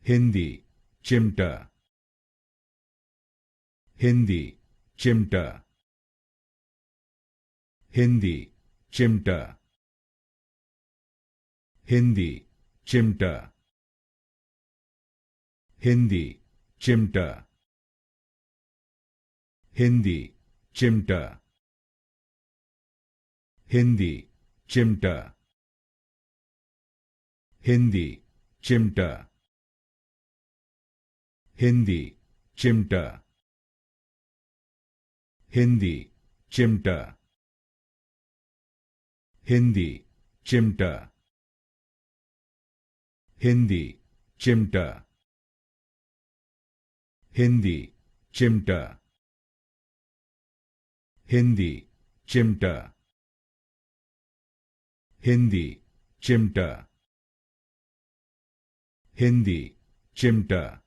Hindi, Chimta. Hindi, Chimta. Hindi, Chimta. Hindi, Chimta. Hindi, Chimta. Hindi, Chimta. Hindi, Chimta. Hindi, Chimta. Hindi, Chimta. Hindi, Chimta. Hindi, Chimta. Hindi, Chimta. Hindi, Chimta. Hindi, Chimta. Hindi, Chimta. Hindi, Chimta.